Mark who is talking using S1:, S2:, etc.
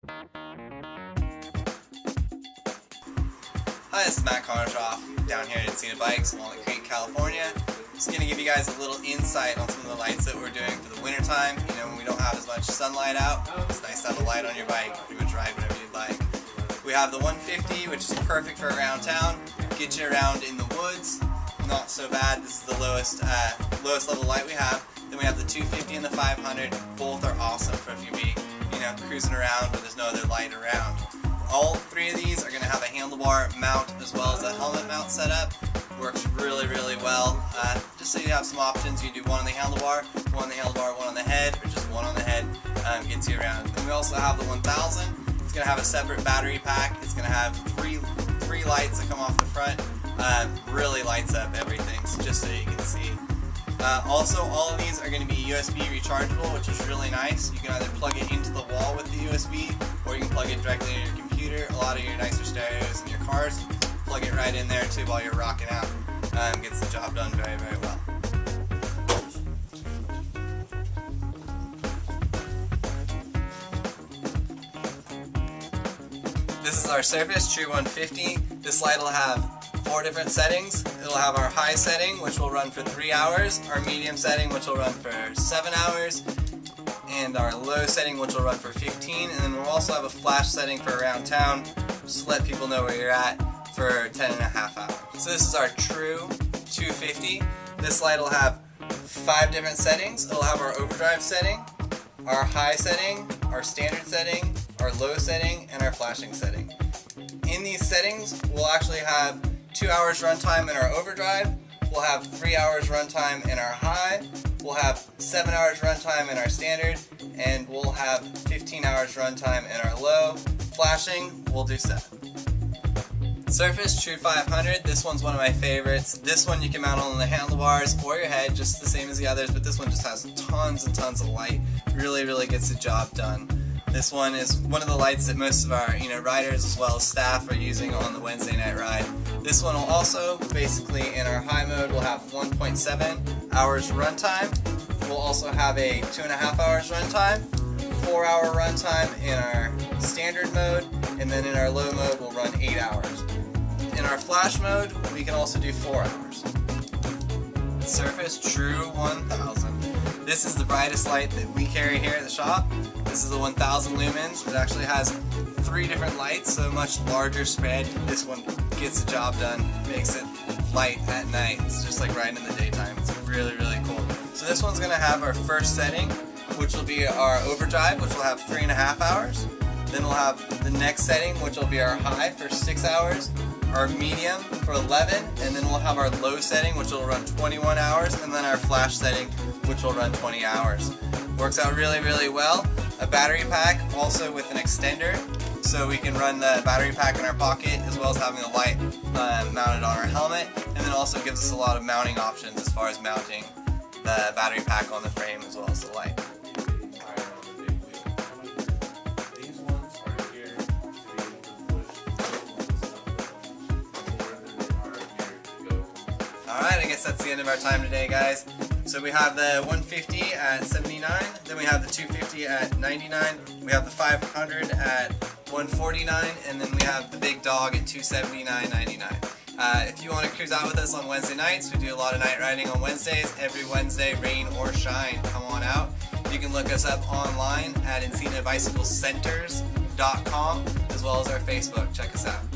S1: Hi, this is Matt Connershoff down here at Encina Bikes in Walnut, California. Just going to give you guys a little insight on some of the lights that we're doing for the winter time. You know, when we don't have as much sunlight out, it's nice to have a light on your bike, pretty much ride whenever you'd like. We have the 150, which is perfect for around town. Get you around in the woods, not so bad. This is the lowest level light we have. Then we have the 250 and the 500. Both are awesome for if you be, cruising around where there's no other light around. All three of these are going to have a handlebar mount as well as a helmet mount setup. Works really, really well. Just so you have some options, you do one on the handlebar, one on the head, or just one on the head. Gets you around. Then we also have the 1000. It's going to have a separate battery pack. It's going to have three lights that come off the front. Really lights up everything, so just so you can see. Also, all of these are going to be USB rechargeable, which is really nice. You can either plug it into the wall with the USB, or you can plug it directly into your computer. A lot of your nicer stereos in your cars, plug it right in there too while you're rocking out. Gets the job done very, very well. This is our Serfas True 150. This light will have 4 different settings. It'll have our high setting, which will run for 3 hours, our medium setting, which will run for 7 hours, and our low setting, which will run for 15, and then we'll also have a flash setting for around town, just to let people know where you're at, for 10.5 hours. So this is our True 250. This light will have 5 different settings. It'll have our overdrive setting, our high setting, our standard setting, our low setting, and our flashing setting. In these settings, we'll actually have 2 hours runtime in our overdrive, we'll have 3 hours runtime in our high, we'll have 7 hours runtime in our standard, and we'll have 15 hours runtime in our low. Flashing, we'll do 7. Serfas True 500, this one's one of my favorites. This one you can mount on the handlebars or your head, just the same as the others, but this one just has tons and tons of light. Really, really gets the job done. This one is one of the lights that most of our riders as well as staff are using on the Wednesday night ride. This one will also, basically in our high mode, we'll have 1.7 hours runtime. We'll also have a 2.5 hours runtime, 4 hour runtime in our standard mode, and then in our low mode we'll run 8 hours. In our flash mode, we can also do 4 hours. Serfas True 1000. This is the brightest light that we carry here at the shop. This is the 1000 lumens. It actually has 3 different lights, so a much larger spread. This one gets the job done, makes it light at night. It's just like riding in the daytime. It's really, really cool. So this one's going to have our first setting, which will be our overdrive, which will have 3.5 hours. Then we'll have the next setting, which will be our high for 6 hours, our medium for 11, and then we'll have our low setting, which will run 21 hours, and then our flash setting, which will run 20 hours. Works out really, really well. A battery pack, also with an extender, so we can run the battery pack in our pocket, as well as having the light mounted on our helmet, and then also gives us a lot of mounting options as far as mounting the battery pack on the frame, as well as the light. Alright, I guess that's the end of our time today, guys. So we have the 150 at 79, then we have the 250 at 99, we have the 500 at 149, and then we have the big dog at 279.99. If you want to cruise out with us on Wednesday nights, we do a lot of night riding on Wednesdays. Every Wednesday, rain or shine, come on out. You can look us up online at EncinaBicycleCenters.com, as well as our Facebook. Check us out.